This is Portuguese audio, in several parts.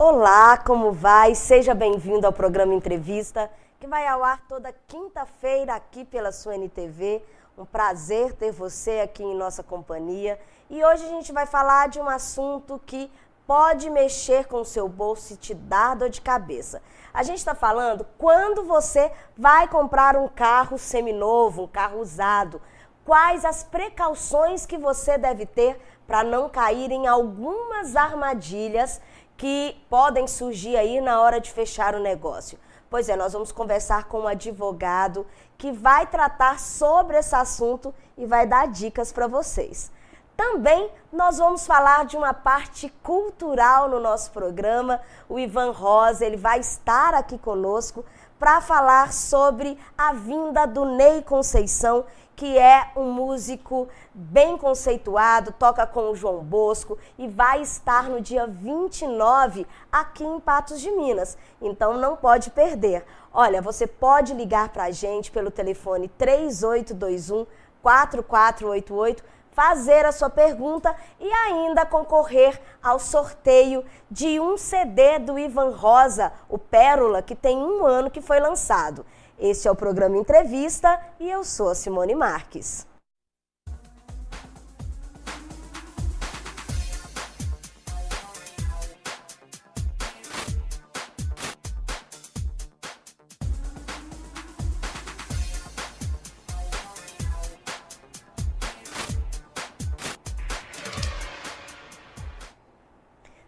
Olá, como vai? Seja bem-vindo ao programa Entrevista, que vai ao ar toda quinta-feira aqui pela sua NTV. Um prazer ter você aqui em nossa companhia. E hoje a gente vai falar de um assunto que pode mexer com o seu bolso e te dar dor de cabeça. A gente está falando quando você vai comprar um carro seminovo, um carro usado. Quais as precauções que você deve ter para não cair em algumas armadilhas que podem surgir aí na hora de fechar o negócio. Pois é, nós vamos conversar com um advogado que vai tratar sobre esse assunto e vai dar dicas para vocês. Também nós vamos falar de uma parte cultural no nosso programa. O Ivan Rosa, ele vai estar aqui conosco para falar sobre a vinda do Ney Conceição, que é um músico bem conceituado, toca com o João Bosco e vai estar no dia 29 aqui em Patos de Minas. Então não pode perder. Olha, você pode ligar para a gente pelo telefone 3821-4488, fazer a sua pergunta e ainda concorrer ao sorteio de um CD do Ivan Rosa, o Pérola, que tem 1 ano que foi lançado. Este é o programa Entrevista e eu sou a Simone Marques.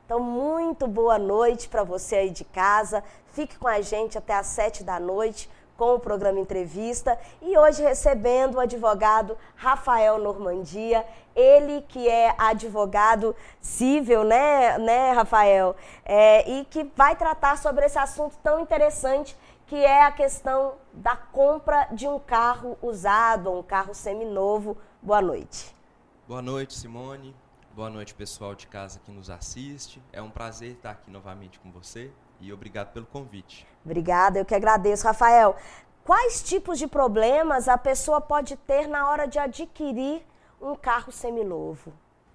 Então, muito boa noite para você aí de casa. Fique com a gente até às 7 da noite com o programa Entrevista. E hoje recebendo o advogado Rafael Normandia, ele que é advogado civil, né Rafael? E que vai tratar sobre esse assunto tão interessante que é a questão da compra de um carro usado, um carro seminovo. Boa noite. Boa noite, Simone. Boa noite, pessoal de casa que nos assiste. É um prazer estar aqui novamente com você e obrigado pelo convite. Obrigada, eu que agradeço. Rafael, quais tipos de problemas a pessoa pode ter na hora de adquirir um carro seminovo?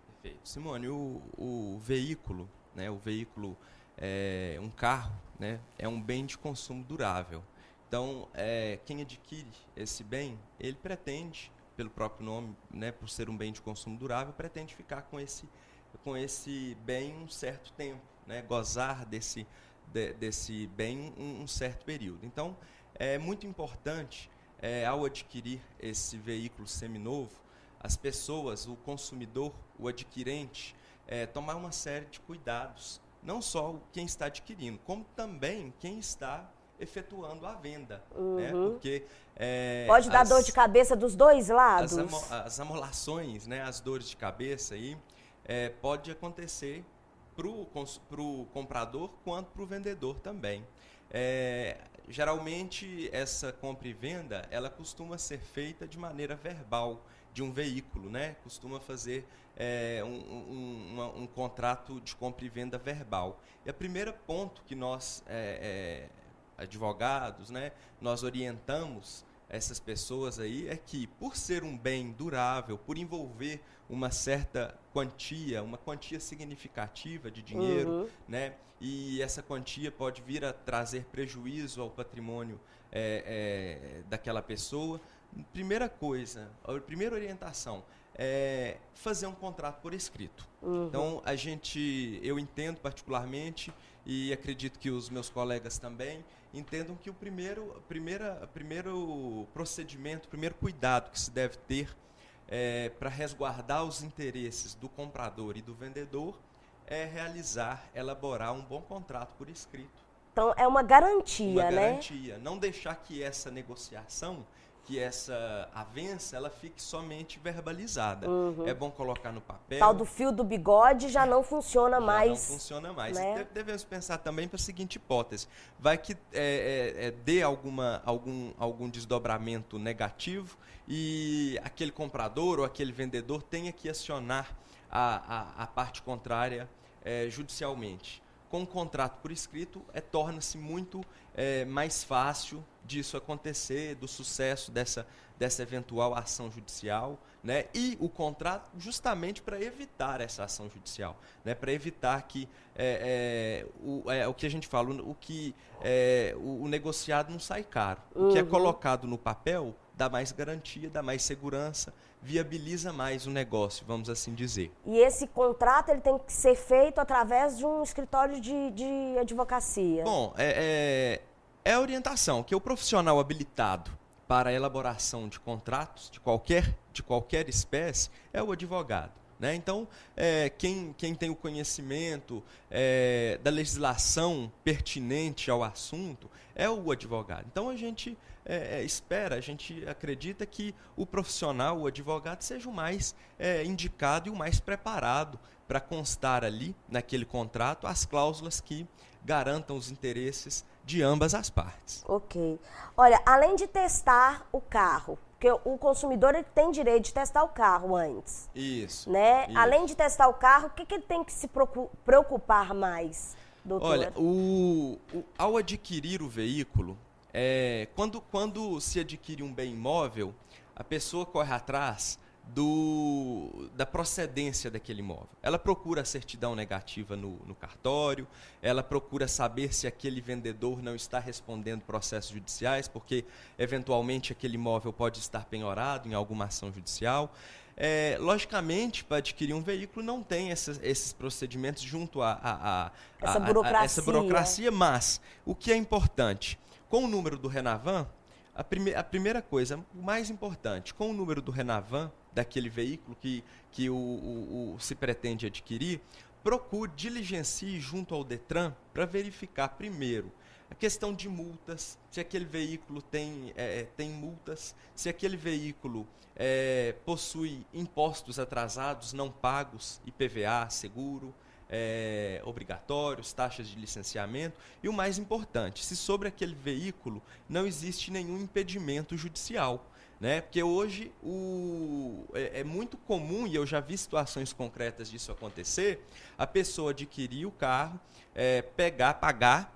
Perfeito. Simone, o veículo, né, um carro, né, é um bem de consumo durável. Então, quem adquire esse bem, ele pretende, pelo próprio nome, né, por ser um bem de consumo durável, pretende ficar com esse bem um certo tempo, né, gozar desse bem um certo período. Então, é muito importante, ao adquirir esse veículo seminovo, as pessoas, o consumidor, o adquirente, tomar uma série de cuidados, não só quem está adquirindo, como também quem está efetuando a venda, né? Porque pode dar dor de cabeça dos dois lados. As amolações, né, as dores de cabeça aí, pode acontecer para o comprador quanto para o vendedor também. Geralmente essa compra e venda ela costuma ser feita de maneira verbal de um veículo, né? Costuma fazer um contrato de compra e venda verbal. E o primeiro ponto que nós advogados, né, nós orientamos essas pessoas aí é que, por ser um bem durável, por envolver uma certa quantia, uma quantia significativa de dinheiro, né, e essa quantia pode vir a trazer prejuízo ao patrimônio daquela pessoa, primeira coisa, a primeira orientação é fazer um contrato por escrito. Então, eu entendo particularmente, e acredito que os meus colegas também, entendam que o primeiro procedimento, o primeiro cuidado que se deve ter para resguardar os interesses do comprador e do vendedor é elaborar um bom contrato por escrito. Então, é uma garantia, Uma né? garantia. Não deixar que essa negociação, que essa avença, ela fique somente verbalizada. É bom colocar no papel. Tal do fio do bigode já não funciona mais. Não funciona mais. Né? E devemos pensar também para a seguinte hipótese. Vai que dê algum desdobramento negativo e aquele comprador ou aquele vendedor tenha que acionar a parte contrária judicialmente. com o contrato por escrito, torna-se muito mais fácil disso acontecer, do sucesso dessa eventual ação judicial, né? E o contrato justamente para evitar essa ação judicial, né? Para evitar que o que a gente fala, o negociado não sai caro. O que é colocado no papel dá mais garantia, dá mais segurança, viabiliza mais o negócio, vamos assim dizer. E esse contrato ele tem que ser feito através de um escritório de advocacia? Bom, é a orientação que o profissional habilitado para a elaboração de contratos de qualquer espécie é o advogado, né? Então, quem tem o conhecimento da legislação pertinente ao assunto é o advogado. Então, a gente a gente acredita que o profissional, o advogado, seja o mais indicado e o mais preparado para constar ali, naquele contrato, as cláusulas que garantam os interesses de ambas as partes. Ok. Olha, além de testar o carro, porque o consumidor ele tem direito de testar o carro antes. Isso. Né? Isso. Além de testar o carro, o que ele tem que se preocupar mais, doutor? Olha, ao adquirir o veículo, quando se adquire um bem imóvel, a pessoa corre atrás da procedência daquele imóvel. Ela procura a certidão negativa no cartório, ela procura saber se aquele vendedor não está respondendo processos judiciais, porque eventualmente aquele imóvel pode estar penhorado em alguma ação judicial. Logicamente, para adquirir um veículo não tem esses procedimentos junto a essa burocracia, mas o que é importante, com o número do Renavan, a primeira coisa, o mais importante, com o número do Renavan, daquele veículo que se pretende adquirir, procure, diligencie junto ao Detran para verificar primeiro a questão de multas, se aquele veículo tem multas, se aquele veículo possui impostos atrasados não pagos, IPVA, seguro, obrigatórios, taxas de licenciamento, e o mais importante, se sobre aquele veículo não existe nenhum impedimento judicial, né? Porque hoje é muito comum, e eu já vi situações concretas disso acontecer, a pessoa adquirir o carro, pagar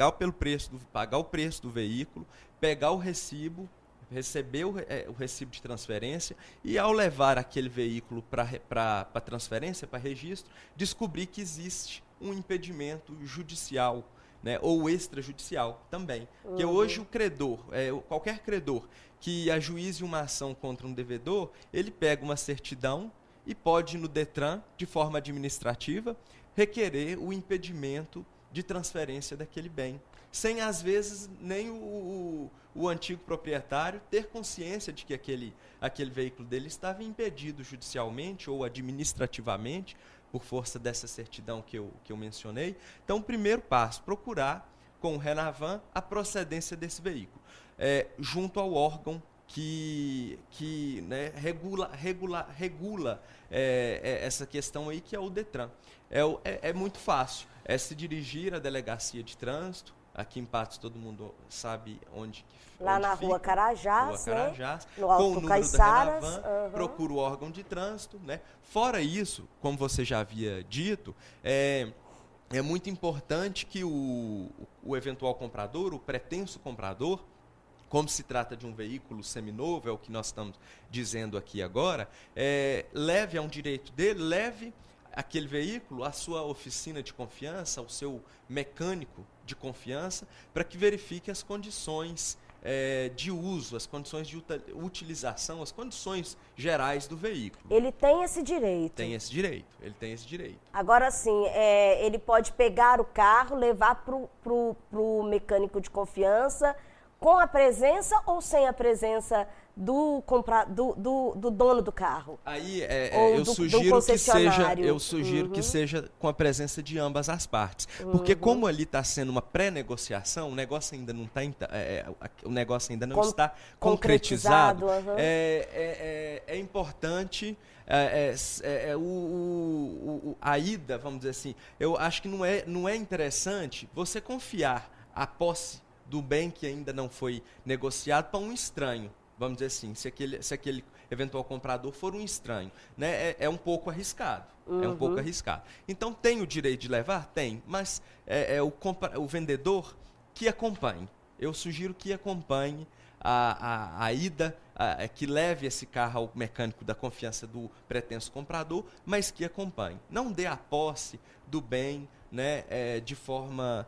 o preço do veículo, pegar o recibo, receber o recibo de transferência e, ao levar aquele veículo para transferência, para registro, descobrir que existe um impedimento judicial, né, ou extrajudicial também. Porque hoje o credor, qualquer credor que ajuize uma ação contra um devedor, ele pega uma certidão e pode, no Detran, de forma administrativa, requerer o impedimento de transferência daquele bem, sem, às vezes, nem o antigo proprietário ter consciência de que aquele veículo dele estava impedido judicialmente ou administrativamente, por força dessa certidão que eu mencionei. Então, o primeiro passo, procurar com o Renavan a procedência desse veículo, junto ao órgão que né, regula essa questão aí, que é o Detran. É muito fácil, se dirigir à delegacia de trânsito. Aqui em Patos todo mundo sabe onde fica. Lá na Rua Carajás, Rua Carajás, né? No com o Alto número Caiçaras. do Renavan, procura o órgão de trânsito, né? Fora isso, como você já havia dito, é muito importante que o eventual comprador, o pretenso comprador, como se trata de um veículo seminovo, é o que nós estamos dizendo aqui agora, leve a um direito dele, leve aquele veículo à sua oficina de confiança, ao seu mecânico de confiança, para que verifique as condições de uso, as condições de utilização, as condições gerais do veículo. Ele tem esse direito? Tem esse direito, ele tem esse direito. Agora, sim, ele pode pegar o carro, levar pro mecânico de confiança, com a presença ou sem a presença do dono do carro? Aí eu sugiro que seja com a presença de ambas as partes, porque como ali está sendo uma pré-negociação, o negócio ainda não está concretizado. É importante a ida, vamos dizer assim. Eu acho que não é interessante você confiar a posse do bem que ainda não foi negociado para um estranho. Vamos dizer assim, se aquele eventual comprador for um estranho, né, é um pouco arriscado. É um pouco arriscado. Então, tem o direito de levar? Tem, mas o vendedor que acompanhe. Eu sugiro que acompanhe a ida, que leve esse carro ao mecânico da confiança do pretenso comprador, mas que acompanhe. Não dê a posse do bem, né, de forma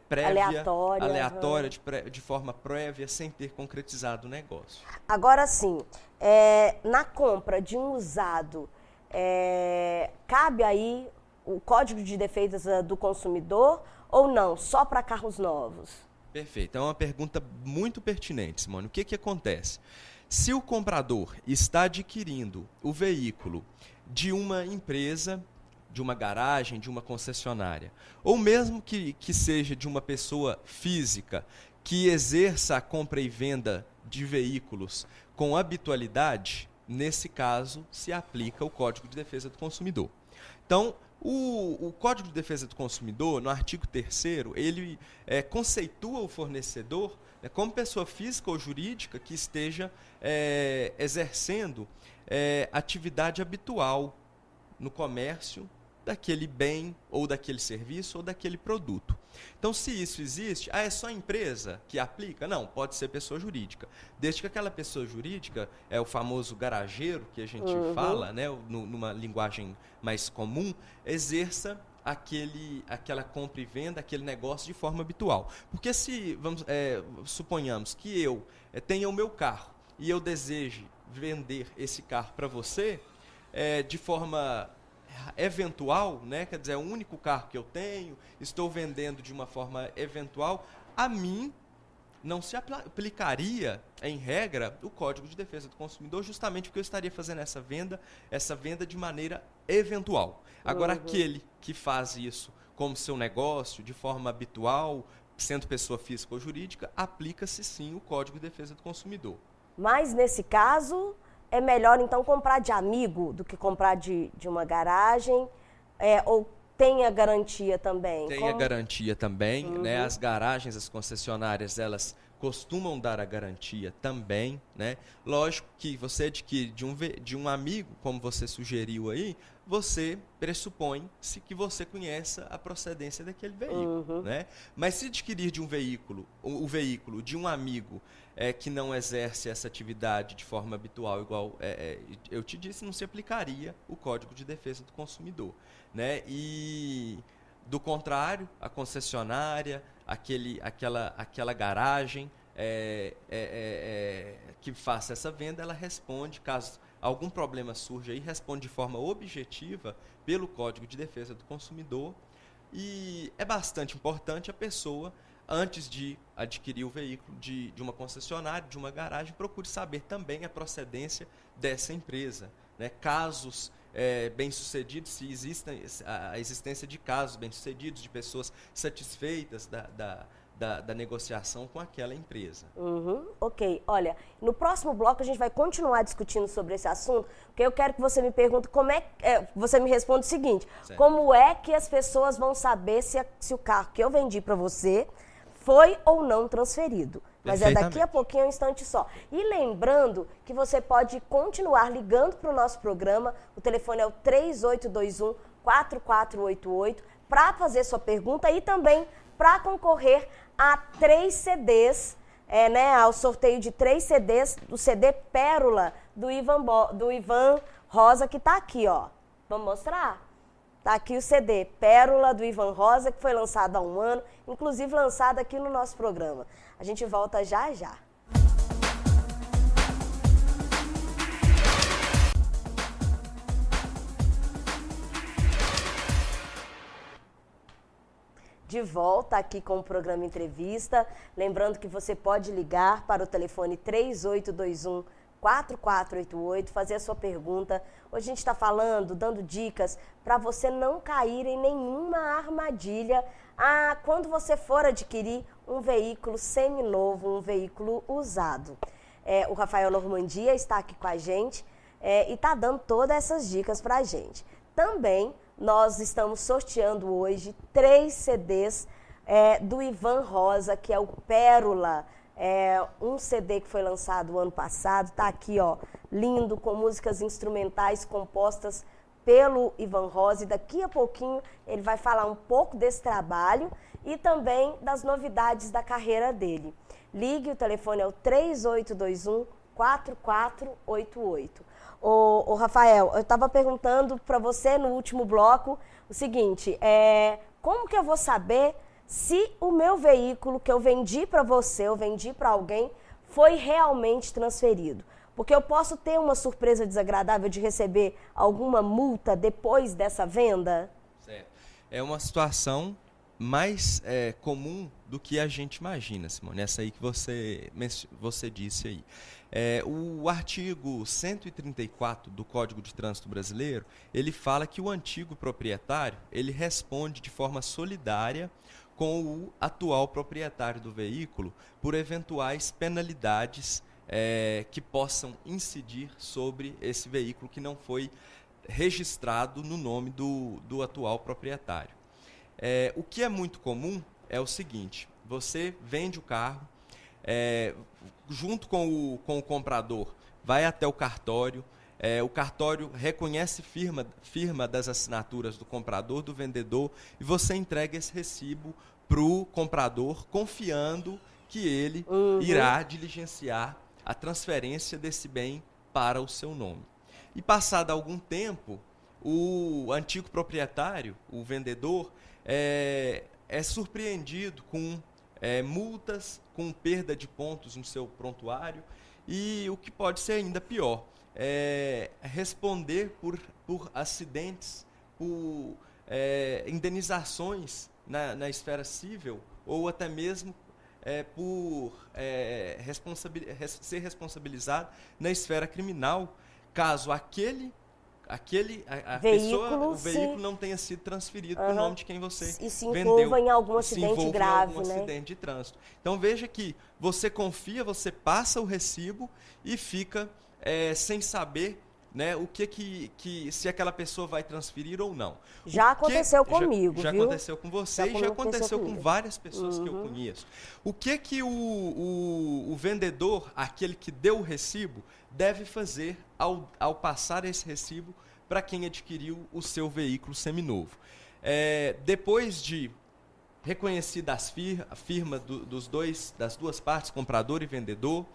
prévia, aleatória de forma prévia, sem ter concretizado o negócio. Agora sim, na compra de um usado, cabe aí o Código de Defesa do Consumidor ou não, só para carros novos? Perfeito, é uma pergunta muito pertinente, Simone. O que acontece? Se o comprador está adquirindo o veículo de uma empresa, de uma garagem, de uma concessionária, ou mesmo que seja de uma pessoa física que exerça a compra e venda de veículos com habitualidade, nesse caso se aplica o Código de Defesa do Consumidor. Então, o Código de Defesa do Consumidor, no artigo 3º, ele conceitua o fornecedor, né, como pessoa física ou jurídica que esteja exercendo atividade habitual no comércio daquele bem, ou daquele serviço, ou daquele produto. Então, se isso existe, é só empresa que aplica? Não, pode ser pessoa jurídica. Desde que aquela pessoa jurídica, é o famoso garageiro, que a gente fala, né, numa linguagem mais comum, exerça aquela compra e venda, aquele negócio de forma habitual. Porque se, suponhamos que eu tenha o meu carro e eu deseje vender esse carro para você, de forma eventual, né? Quer dizer, é o único carro que eu tenho, estou vendendo de uma forma eventual, a mim não se aplicaria, em regra, o Código de Defesa do Consumidor, justamente porque eu estaria fazendo essa venda de maneira eventual. Agora, aquele que faz isso como seu negócio, de forma habitual, sendo pessoa física ou jurídica, aplica-se sim o Código de Defesa do Consumidor. Mas, nesse caso, é melhor, então, comprar de amigo do que comprar de uma garagem? Ou tem a garantia também? Tem a garantia também, né? As garagens, as concessionárias, elas costumam dar a garantia também, né? Lógico que você adquire de um amigo, como você sugeriu aí, você pressupõe-se que você conheça a procedência daquele veículo, né? Mas se adquirir de um veículo, o veículo de um amigo que não exerce essa atividade de forma habitual, igual eu te disse, não se aplicaria o Código de Defesa do Consumidor, né? E, do contrário, a concessionária, aquela garagem que faça essa venda, ela responde, caso algum problema surja aí, responde de forma objetiva pelo Código de Defesa do Consumidor. E é bastante importante a pessoa, antes de adquirir o veículo de uma concessionária, de uma garagem, procure saber também a procedência dessa empresa, né? Casos bem-sucedidos, se existem a existência de casos bem-sucedidos, de pessoas satisfeitas da negociação com aquela empresa. Ok. Olha, no próximo bloco a gente vai continuar discutindo sobre esse assunto, porque eu quero que você me pergunte você me responda o seguinte: certo. Como é que as pessoas vão saber se o carro que eu vendi para você foi ou não transferido? Mas é daqui a pouquinho, um instante só. E lembrando que você pode continuar ligando para o nosso programa, o telefone é o 3821-4488, para fazer sua pergunta e também para concorrer a 3 CDs, ao sorteio de 3 CDs, do CD Pérola, do Ivan Rosa, que está aqui, ó. Vamos mostrar? Está aqui o CD Pérola, do Ivan Rosa, que foi lançado há um ano, inclusive lançado aqui no nosso programa. A gente volta já já. De volta aqui com o programa Entrevista. Lembrando que você pode ligar para o telefone 3821-4488, fazer a sua pergunta. Hoje a gente está falando, dando dicas para você não cair em nenhuma armadilha quando você for adquirir um veículo seminovo, um veículo usado. O Rafael Normandia está aqui com a gente e está dando todas essas dicas para a gente. Também nós estamos sorteando hoje 3 CDs do Ivan Rosa, que é o Pérola, Um CD que foi lançado ano passado, tá aqui, ó, lindo, com músicas instrumentais compostas pelo Ivan Rose. Daqui a pouquinho ele vai falar um pouco desse trabalho e também das novidades da carreira dele. Ligue, o telefone é o 3821-4488. Ô Rafael, eu estava perguntando para você no último bloco o seguinte, como que eu vou saber se o meu veículo que eu vendi para você, eu vendi para alguém, foi realmente transferido? Porque eu posso ter uma surpresa desagradável de receber alguma multa depois dessa venda? Certo. É uma situação mais comum do que a gente imagina, Simone. Essa aí que você disse aí. O artigo 134 do Código de Trânsito Brasileiro, ele fala que o antigo proprietário, ele responde de forma solidária com o atual proprietário do veículo por eventuais penalidades que possam incidir sobre esse veículo que não foi registrado no nome do atual proprietário. O que é muito comum é o seguinte: você vende o carro, junto com o comprador, vai até o cartório reconhece firma das assinaturas do comprador, do vendedor, e você entrega esse recibo para o comprador, confiando que ele irá diligenciar a transferência desse bem para o seu nome. E passado algum tempo, o antigo proprietário, o vendedor, é surpreendido com multas, com perda de pontos no seu prontuário, e o que pode ser ainda pior, responder por acidentes, por indenizações na esfera civil, ou até mesmo por ser responsabilizado na esfera criminal, caso o veículo não tenha sido transferido para o nome de quem você vendeu. E se envolva em algum acidente grave, em algum acidente de trânsito. Então veja que você confia, você passa o recibo e fica sem saber, né, se aquela pessoa vai transferir ou não. Já aconteceu comigo, já viu? Aconteceu com você e já aconteceu com várias pessoas que eu conheço. O que o vendedor, aquele que deu o recibo, deve fazer ao passar esse recibo para quem adquiriu o seu veículo seminovo? Depois de reconhecida a firma das duas partes, comprador e vendedor,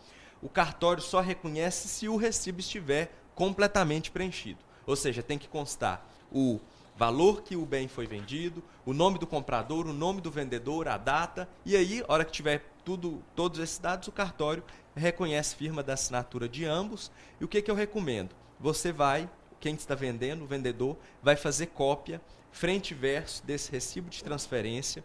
o cartório só reconhece se o recibo estiver completamente preenchido. Ou seja, tem que constar o valor que o bem foi vendido, o nome do comprador, o nome do vendedor, a data, e aí, a hora que tiver todos esses dados, o cartório reconhece firma da assinatura de ambos. E o que eu recomendo? Quem está vendendo, o vendedor, vai fazer cópia, frente e verso, desse recibo de transferência.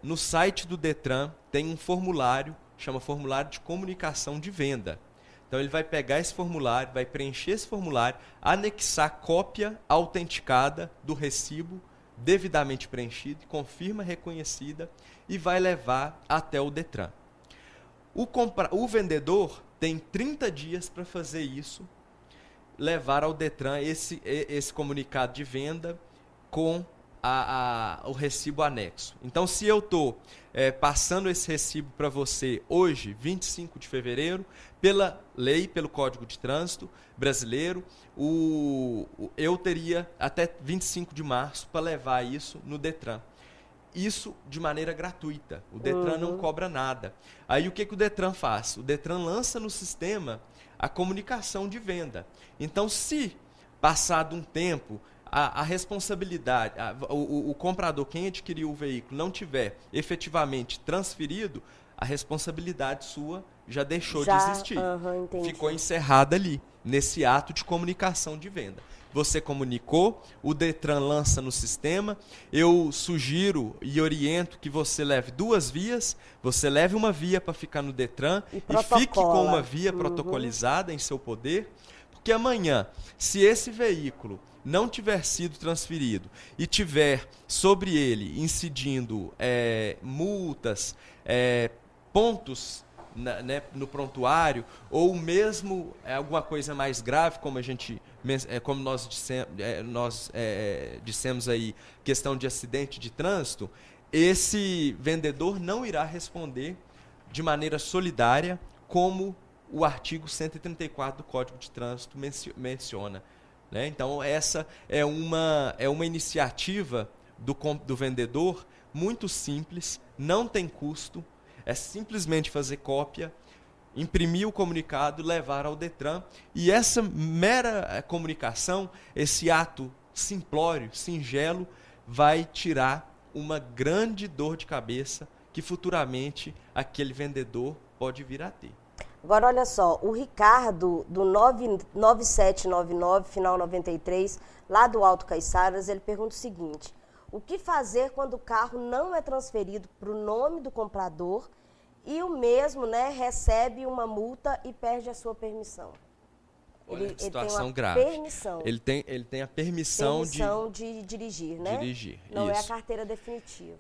No site do Detran tem um formulário, chama formulário de comunicação de venda. Então ele vai pegar esse formulário, vai preencher esse formulário, anexar cópia autenticada do recibo, devidamente preenchido, com firma reconhecida, e vai levar até o Detran. O vendedor tem 30 dias para fazer isso, levar ao Detran esse comunicado de venda com o recibo anexo. Então, se eu estou passando esse recibo para você hoje, 25 de fevereiro, pela lei, pelo Código de Trânsito Brasileiro, eu teria até 25 de março para levar isso no Detran. Isso de maneira gratuita. O Detran não cobra nada. Aí o que o Detran faz? O Detran lança no sistema a comunicação de venda. Então, se passado um tempo a responsabilidade, o comprador, quem adquiriu o veículo, não tiver efetivamente transferido, a responsabilidade sua já deixou de existir. Ficou encerrada ali, nesse ato de comunicação de venda. Você comunicou, o Detran lança no sistema. Eu sugiro e oriento que você leve 2 vias. Você leve uma via para ficar no Detran e fique com uma via protocolizada em seu poder. Porque amanhã, se esse veículo não tiver sido transferido e tiver sobre ele incidindo multas, pontos no prontuário, ou mesmo alguma coisa mais grave, como nós dissemos aí, questão de acidente de trânsito, esse vendedor não irá responder de maneira solidária, como o artigo 134 do Código de Trânsito menciona. Né? Então, essa é uma iniciativa do vendedor muito simples, não tem custo, é simplesmente fazer cópia, imprimir o comunicado, levar ao Detran, e essa mera comunicação, esse ato simplório, singelo, vai tirar uma grande dor de cabeça que futuramente aquele vendedor pode vir a ter. Agora, olha só, o Ricardo, do 9799, final 93, lá do Alto Caiçaras, ele pergunta o seguinte: o que fazer quando o carro não é transferido para o nome do comprador e o mesmo, né, recebe uma multa e perde a sua permissão? Olha, situação tem uma grave. Permissão. Ele tem a permissão de dirigir, né? Dirigir, não isso. É a carteira definitiva.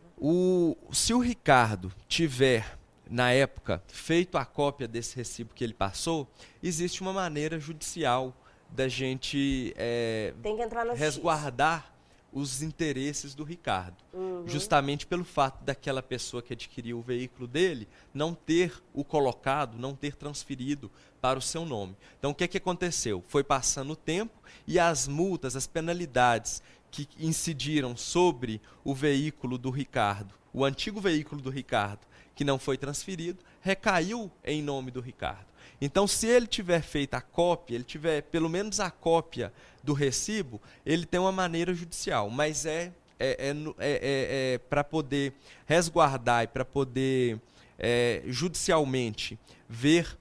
Se o Ricardo tiver, na época, feito a cópia desse recibo que ele passou, existe uma maneira judicial da gente tem que entrar na resguardar os interesses do Ricardo. Justamente pelo fato daquela pessoa que adquiriu o veículo dele não ter o colocado, não ter transferido para o seu nome. Então, o que aconteceu? Foi passando o tempo e as multas, as penalidades que incidiram sobre o veículo do Ricardo, o antigo veículo do Ricardo, que não foi transferido, recaiu em nome do Ricardo. Então, se ele tiver feito a cópia, ele tiver pelo menos a cópia do recibo, ele tem uma maneira judicial, mas para poder resguardar e para poder judicialmente ver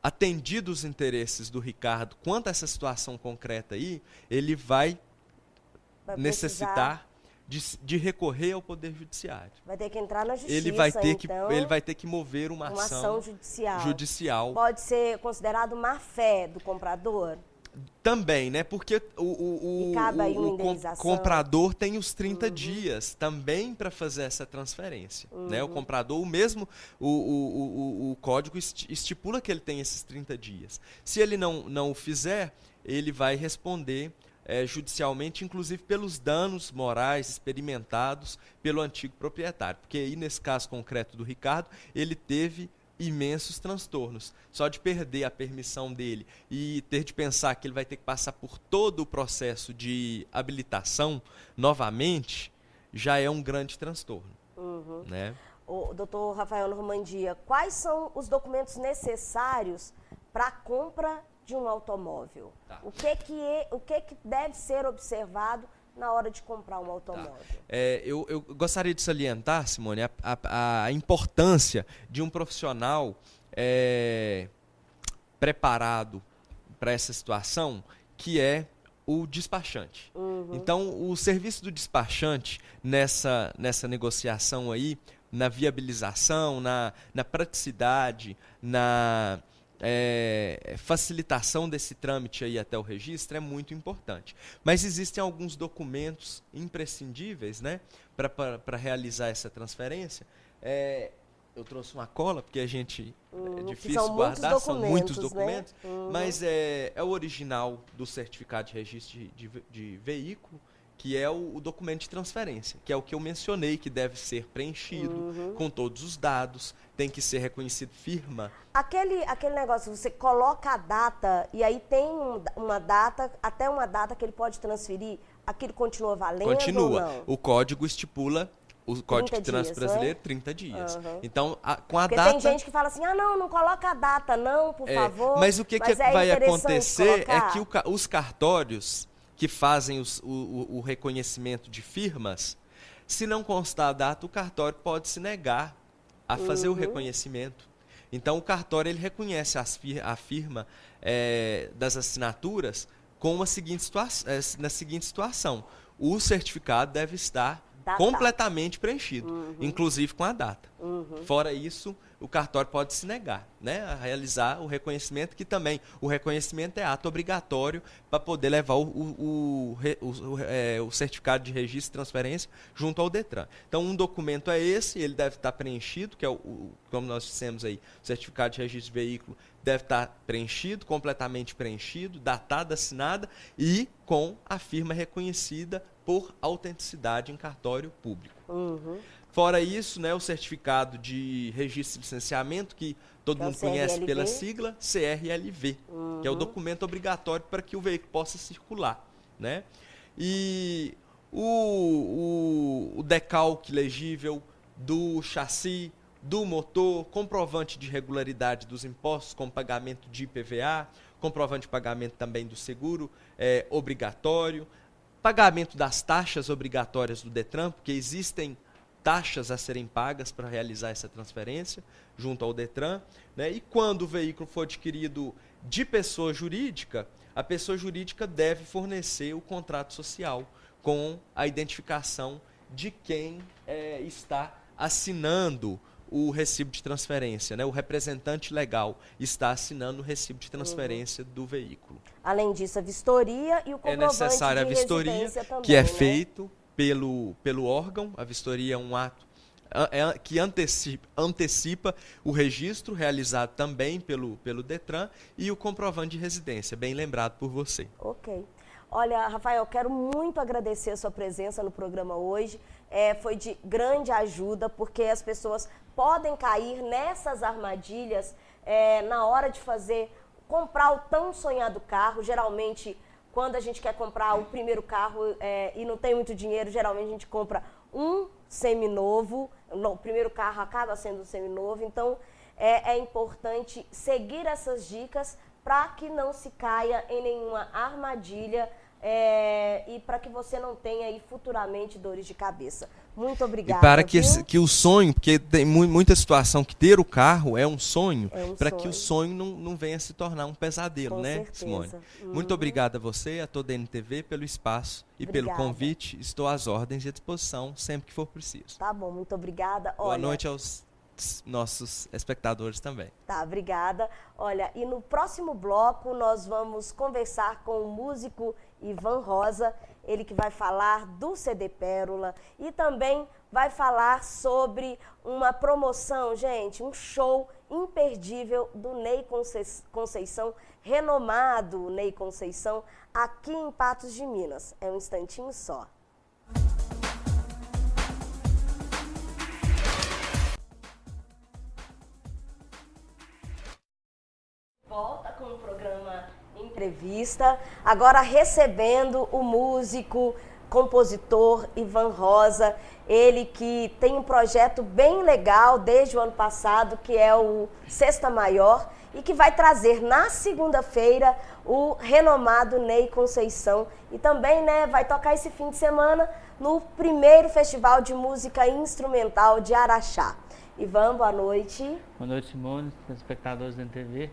atendidos os interesses do Ricardo quanto a essa situação concreta aí, ele vai necessitar de recorrer ao Poder Judiciário. Vai ter que entrar na Justiça, ele vai ter que mover uma ação judicial. Pode ser considerado má-fé do comprador? Também, né? Porque o comprador tem os 30 dias também para fazer essa transferência. Né? O comprador, o código estipula que ele tem esses 30 dias. Se ele não o fizer, ele vai responder judicialmente, inclusive pelos danos morais experimentados pelo antigo proprietário. Porque aí, nesse caso concreto do Ricardo, ele teve imensos transtornos. Só de perder a permissão dele e ter de pensar que ele vai ter que passar por todo o processo de habilitação novamente, já é um grande transtorno. Né? O doutor Rafael Normandia, quais são os documentos necessários para a compra de um automóvel? Tá. O que deve ser observado na hora de comprar um automóvel? Tá. Eu gostaria de salientar, Simone, a importância de um profissional preparado para essa situação, que é o despachante. Então, o serviço do despachante nessa negociação aí, na viabilização, na praticidade, na facilitação desse trâmite aí até o registro é muito importante. Mas existem alguns documentos imprescindíveis, né, para realizar essa transferência. Eu trouxe uma cola, porque a gente é difícil guardar, são muitos documentos, né? Mas é o original do certificado de registro de veículo, que é o documento de transferência, que é o que eu mencionei, que deve ser preenchido com todos os dados, tem que ser reconhecido firma. Aquele negócio, você coloca a data e aí tem uma data, até uma data que ele pode transferir, aquilo continua valendo? Continua. Ou não? O código estipula, o Código de Trânsito Brasileiro, 30 dias. Então, com a Porque data... tem gente que fala assim, não coloca a data não, por favor. Mas o que vai acontecer é que os cartórios que fazem o reconhecimento de firmas, se não constar a data, o cartório pode se negar a fazer o reconhecimento. Então, o cartório ele reconhece a firma das assinaturas com na seguinte situação. O certificado deve estar completamente preenchido, inclusive com a data. Fora isso, o cartório pode se negar, né, a realizar o reconhecimento, que também o reconhecimento é ato obrigatório para poder levar o certificado de registro e transferência junto ao Detran. Então, um documento é esse, ele deve estar preenchido, que é como nós dissemos aí, o certificado de registro de veículo deve estar preenchido, completamente preenchido, datada, assinada e com a firma reconhecida por autenticidade em cartório público. Fora isso, né, o certificado de registro e licenciamento, que todo mundo conhece pela sigla, CRLV, que é o documento obrigatório para que o veículo possa circular, né? E o decalque legível do chassi, do motor, comprovante de regularidade dos impostos, com pagamento de IPVA, comprovante de pagamento também do seguro obrigatório, pagamento das taxas obrigatórias do Detran, porque existem taxas a serem pagas para realizar essa transferência junto ao Detran, né? E quando o veículo for adquirido de pessoa jurídica, a pessoa jurídica deve fornecer o contrato social com a identificação de quem está assinando o recibo de transferência, né? O representante legal está assinando o recibo de transferência do veículo. Além disso, a vistoria e o comprovante é necessária a vistoria, também, que é né? feito pelo órgão. A vistoria é um ato que antecipa o registro realizado também pelo Detran e o comprovante de residência, bem lembrado por você. Ok. Olha, Rafael, quero muito agradecer a sua presença no programa hoje. Foi de grande ajuda, porque as pessoas podem cair nessas armadilhas na hora de comprar o tão sonhado carro. Geralmente, quando a gente quer comprar o primeiro carro e não tem muito dinheiro, geralmente a gente compra um seminovo. O primeiro carro acaba sendo um seminovo. Então, é importante seguir essas dicas para que não se caia em nenhuma armadilha e para que você não tenha aí futuramente dores de cabeça. Muito obrigada. E para que o sonho, porque tem muita situação que ter o carro é um sonho, para que o sonho não venha se tornar um pesadelo, né, certeza. Simone? Muito obrigada a você, a toda a NTV, pelo espaço e pelo convite. Estou às ordens e à disposição sempre que for preciso. Tá bom, muito obrigada. Boa noite aos nossos espectadores também. Tá, obrigada. Olha, e no próximo bloco nós vamos conversar com o músico Ivan Rosa, ele que vai falar do CD Pérola e também vai falar sobre uma promoção, gente, um show imperdível do Ney Conceição, renomado Ney Conceição, aqui em Patos de Minas. É um instantinho só. Volta com o programa Entrevista, agora recebendo o músico, compositor Ivan Rosa, ele que tem um projeto bem legal desde o ano passado, que é o Sexta Maior, e que vai trazer na segunda-feira o renomado Ney Conceição. E também, né, vai tocar esse fim de semana no primeiro Festival de Música Instrumental de Araxá. Ivan, boa noite. Boa noite, Simone, espectadores da NTV.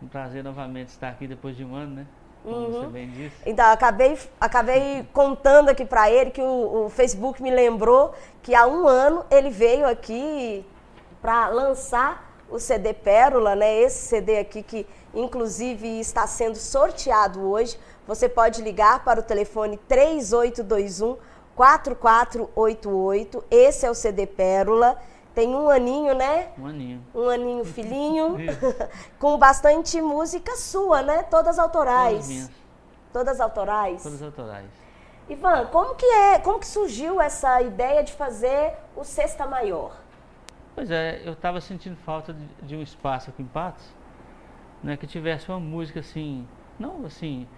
Um prazer novamente estar aqui depois de um ano, né? Como você bem disse. Então, acabei contando aqui para ele que o Facebook me lembrou que há um ano ele veio aqui para lançar o CD Pérola, né? Esse CD aqui que inclusive está sendo sorteado hoje. Você pode ligar para o telefone 3821-4488. Esse é o CD Pérola. Tem um aninho, né? Um aninho. Um aninho filhinho, com bastante música sua, né? Todas autorais. Todas minhas. Todas autorais? Todas autorais. Ivan, como que surgiu essa ideia de fazer o Sexta Maior? Pois é, eu estava sentindo falta de um espaço aqui em Patos, né, que tivesse uma música assim, não assim,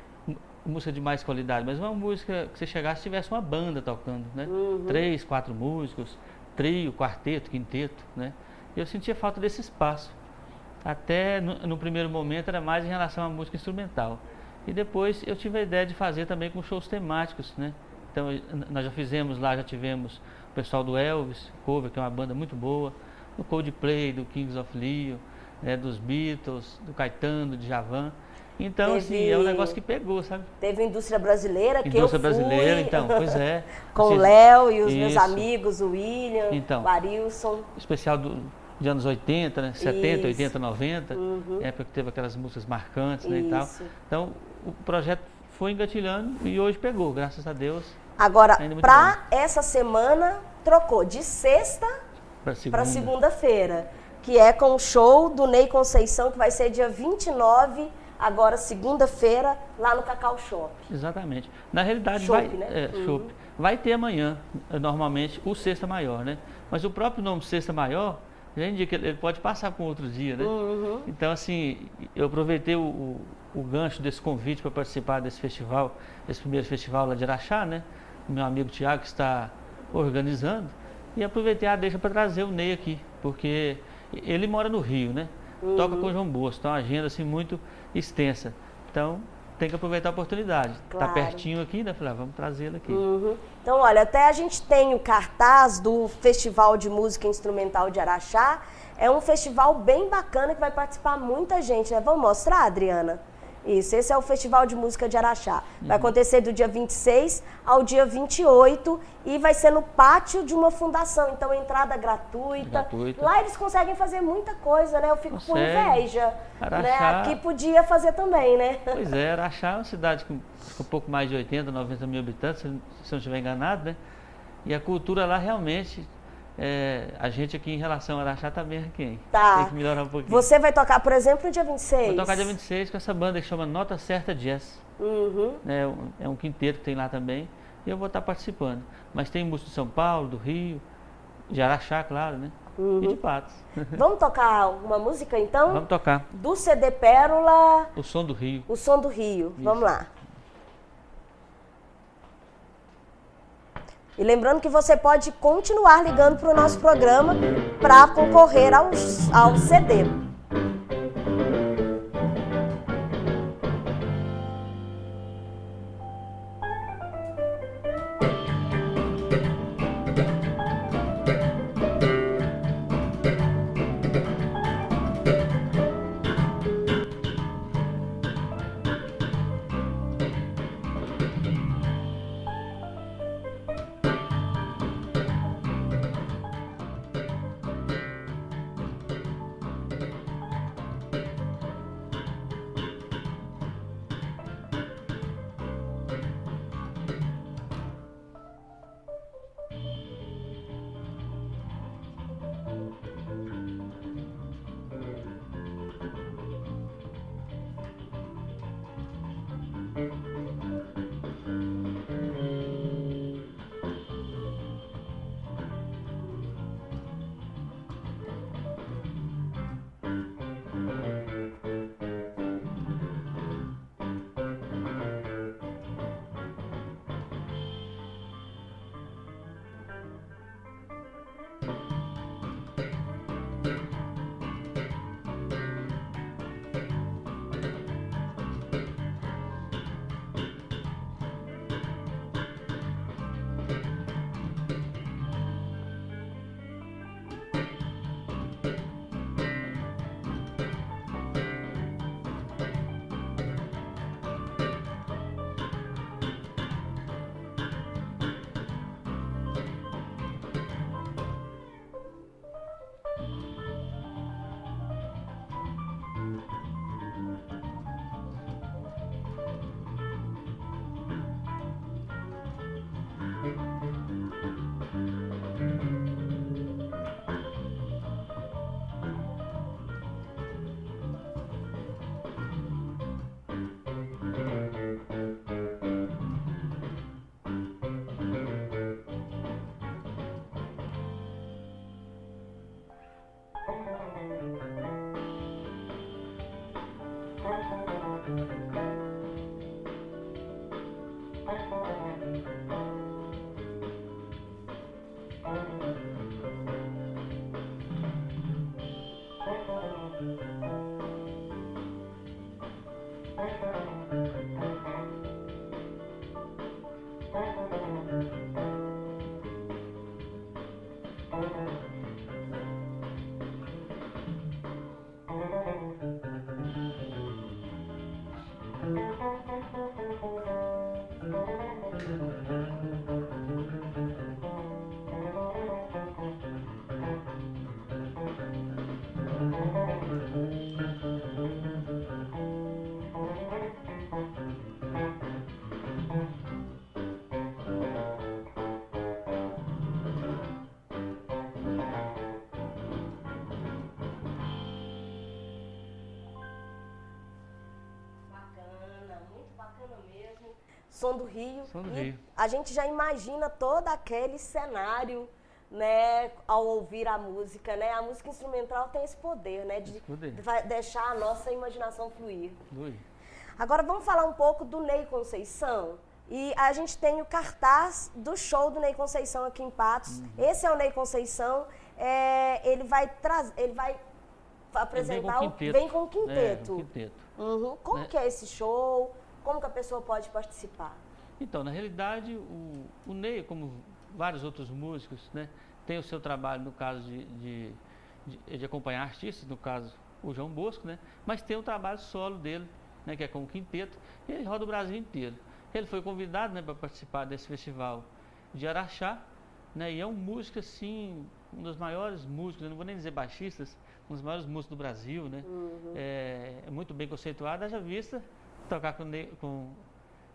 música de mais qualidade, mas uma música que você chegasse e tivesse uma banda tocando, né? 3, 4 músicos, trio, quarteto, quinteto, né? Eu sentia falta desse espaço. Até no primeiro momento era mais em relação à música instrumental. E depois eu tive a ideia de fazer também com shows temáticos, né? Então nós já fizemos lá, já tivemos o pessoal do Elvis Cover, que é uma banda muito boa, do Coldplay, do Kings of Leon, né, dos Beatles, do Caetano, do Djavan. Então, assim, é um negócio que pegou, sabe? Teve Indústria Brasileira, que Indústria eu fui. Brasileira, então, pois é. Com o Léo e os meus amigos, o William, então, o Arilson. Especial de anos 80, né? 70, Isso. 80, 90. Época que teve aquelas músicas marcantes, né, e tal. Então, o projeto foi engatilhando e hoje pegou, graças a Deus. Agora, para essa semana, trocou de sexta para segunda-feira, que é com o show do Ney Conceição, que vai ser dia 29, agora segunda-feira lá no Cacau Shop. Exatamente. Na realidade, Chopp, né? Chopp. Vai ter amanhã, normalmente, o Sexta Maior, né? Mas o próprio nome Sexta Maior, já indica que ele pode passar com outro dia, né? Então, assim, eu aproveitei o gancho desse convite para participar desse festival, esse primeiro festival lá de Araxá, né? O meu amigo Tiago está organizando, e aproveitei a deixa para trazer o Ney aqui, porque ele mora no Rio, né? Toca com o João Bosco, então uma agenda assim muito extensa. Então, tem que aproveitar a oportunidade. Claro. Tá pertinho aqui, né? Falei, vamos trazê-lo aqui. Então, olha, até a gente tem o cartaz do Festival de Música Instrumental de Araxá. É um festival bem bacana que vai participar muita gente, né? Vamos mostrar, Adriana? Isso, esse é o Festival de Música de Araxá. Vai acontecer do dia 26 ao dia 28 e vai ser no pátio de uma fundação. Então, entrada gratuita. Lá eles conseguem fazer muita coisa, né? Eu fico com inveja. Araxá, né? Aqui podia fazer também, né? Pois é, Araxá é uma cidade com um pouco mais de 80, 90 mil habitantes, se eu não estiver enganado, né? E a cultura lá realmente... a gente aqui em relação a Araxá tá bem aqui. Tá. Tem que melhorar um pouquinho. Você vai tocar, por exemplo, no dia 26? Vou tocar dia 26 com essa banda que chama Nota Certa Jazz. É um quinteto que tem lá também. E eu vou estar participando. Mas tem música de São Paulo, do Rio, de Araxá, claro, né? E de Patos. Vamos tocar uma música, então? Vamos tocar. Do CD Pérola... O Som do Rio. O Som do Rio. Isso. Vamos lá. E lembrando que você pode continuar ligando para o nosso programa para concorrer ao CD. Som do Rio. Som do E Rio. a gente já imagina todo aquele cenário, né, ao ouvir a música, né? A música instrumental tem esse poder, né, de deixar a nossa imaginação fluir. Agora vamos falar um pouco do Ney Conceição. E a gente tem o cartaz do show do Ney Conceição aqui em Patos. Esse é o Ney Conceição. Ele vai apresentar vem com o quinteto. Com quinteto. Como que é esse show? Como que a pessoa pode participar? Então, na realidade, o Ney, como vários outros músicos, né, tem o seu trabalho, no caso de acompanhar artistas, no caso o João Bosco, né, mas tem o trabalho solo dele, né, que é com o quinteto, e ele roda o Brasil inteiro. Ele foi convidado, né, para participar desse festival de Araxá, né, e é um músico, assim, um dos maiores músicos, eu não vou nem dizer baixistas, um dos maiores músicos do Brasil, né, é muito bem conceituado, haja vista, tocar com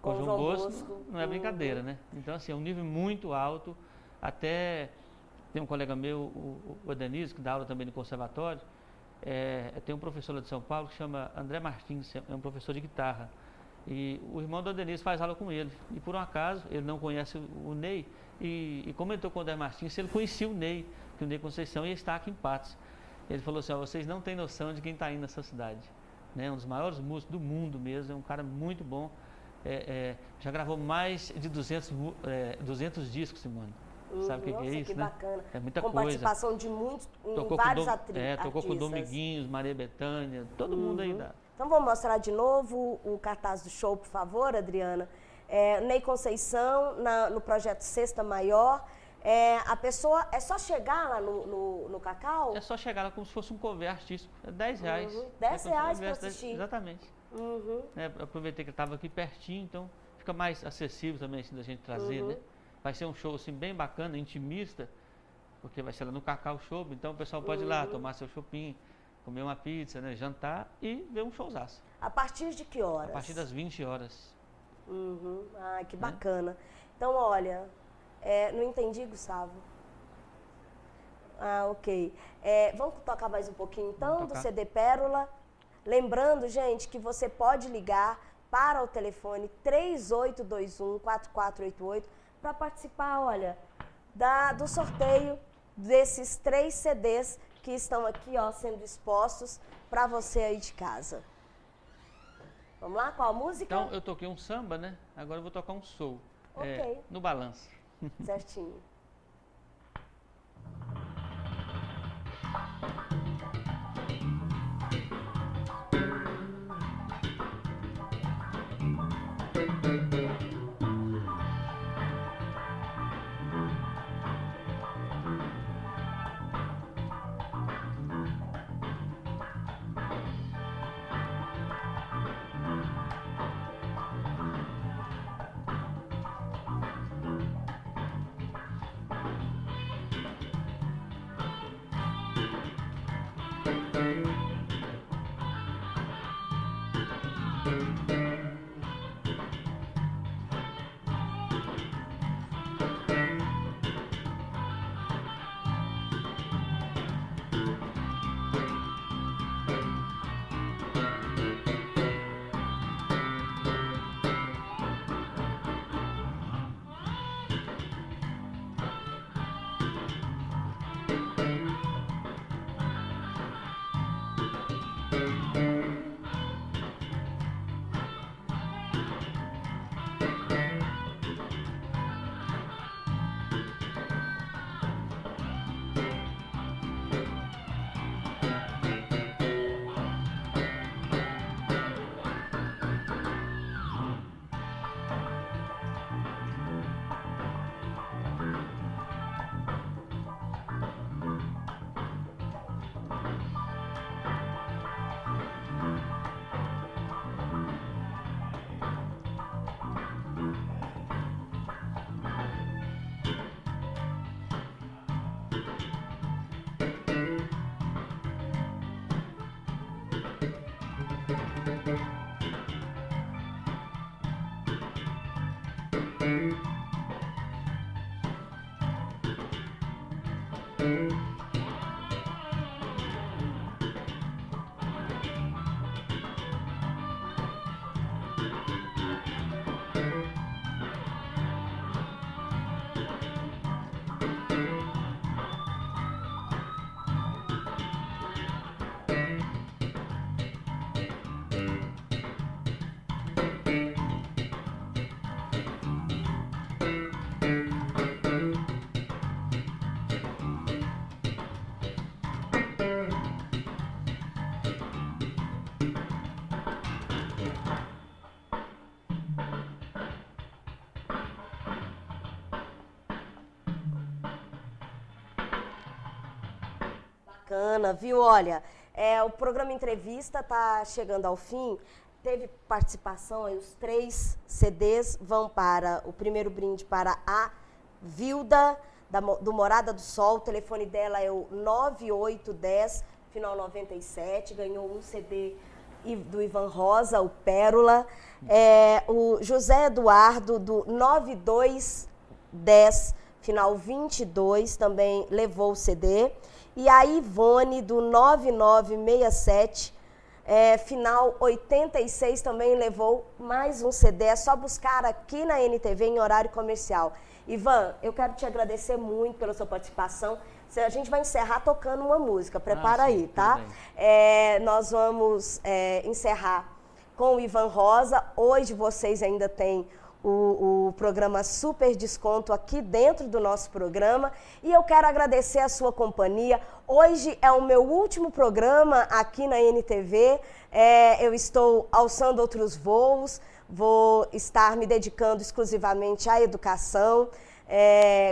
o João Bosco não é brincadeira, né? Então, assim, é um nível muito alto. Até tem um colega meu, o Denise, que dá aula também no conservatório, tem um professor lá de São Paulo que chama André Martins, é um professor de guitarra. E o irmão da Denise faz aula com ele. E por um acaso, ele não conhece o Ney, e comentou com o André Martins se ele conhecia o Ney, que o Ney Conceição ia estar aqui em Patos. Ele falou assim, vocês não têm noção de quem está indo nessa cidade. Né? Um dos maiores músicos do mundo mesmo, é um cara muito bom. Já gravou mais de 200 discos, Simone. Sabe o que é isso, que né? Bacana. É muita com coisa. participação de vários artistas. Tocou com o Dominguinhos, Maria Bethânia, todo mundo aí dá. Então vamos mostrar de novo o cartaz do show, por favor, Adriana. Ney Conceição, no projeto Sexta Maior. A pessoa, é só chegar lá no Cacau? É só chegar lá como se fosse um cover artístico. É R$10. R$10 para assistir. Exatamente. Aproveitei que ele estava aqui pertinho, então fica mais acessível também assim, da gente trazer, né? Vai ser um show assim, bem bacana, intimista, porque vai ser lá no Cacau Show, então o pessoal pode ir lá tomar seu shopping, comer uma pizza, né? Jantar e ver um showzaço. A partir de que horas? A partir das 20 horas. Ah, que bacana. Então, olha, não entendi, Gustavo. Ah, ok. Vamos tocar mais um pouquinho, então, do CD Pérola. Lembrando, gente, que você pode ligar para o telefone 3821-4488 para participar, olha, do sorteio desses 3 CDs que estão aqui, ó, sendo expostos para você aí de casa. Vamos lá, qual a música? Então, eu toquei um samba, né? Agora eu vou tocar um soul. Ok. No balanço. Certinho. bacana, viu? Olha, o programa Entrevista está chegando ao fim. Teve participação, aí os 3 CDs vão para o primeiro brinde para a Vilda, do Morada do Sol. O telefone dela é o 9810, final 97. Ganhou um CD do Ivan Rosa, o Pérola. O José Eduardo, do 9210, final 22, também levou o CD. E a Ivone, do 9967, final 86, também levou mais um CD. É só buscar aqui na NTV em horário comercial. Ivan, eu quero te agradecer muito pela sua participação. A gente vai encerrar tocando uma música, prepara aí, tá? Nós vamos encerrar com o Ivan Rosa. Hoje vocês ainda têm o programa Super Desconto aqui dentro do nosso programa. E eu quero agradecer a sua companhia. Hoje é o meu último programa aqui na NTV. Eu estou alçando outros voos. Vou estar me dedicando exclusivamente à educação,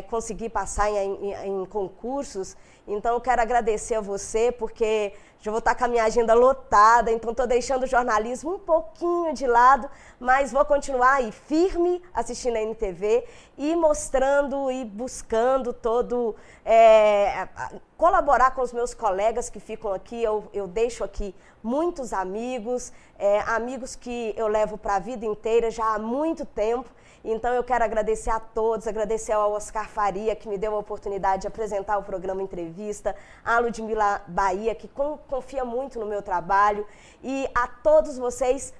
conseguir passar em concursos. Então, eu quero agradecer a você, porque já vou estar com a minha agenda lotada, então estou deixando o jornalismo um pouquinho de lado, mas vou continuar aí firme assistindo a NTV e mostrando e buscando colaborar com os meus colegas que ficam aqui. Eu deixo aqui muitos amigos, amigos que eu levo para a vida inteira já há muito tempo. Então eu quero agradecer a todos, agradecer ao Oscar Faria, que me deu a oportunidade de apresentar o programa Entrevista, a Ludmila Bahia, que confia muito no meu trabalho, e a todos vocês,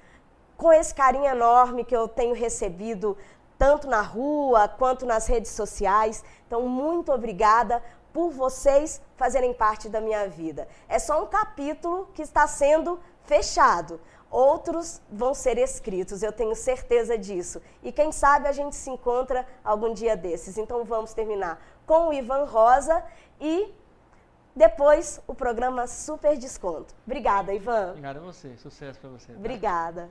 com esse carinho enorme que eu tenho recebido, tanto na rua quanto nas redes sociais. Então, muito obrigada por vocês fazerem parte da minha vida. É só um capítulo que está sendo fechado. Outros vão ser escritos, eu tenho certeza disso. E quem sabe a gente se encontra algum dia desses. Então vamos terminar com o Ivan Rosa e depois o programa Super Desconto. Obrigada, Ivan. Obrigado a você. Sucesso para você. Tá? Obrigada.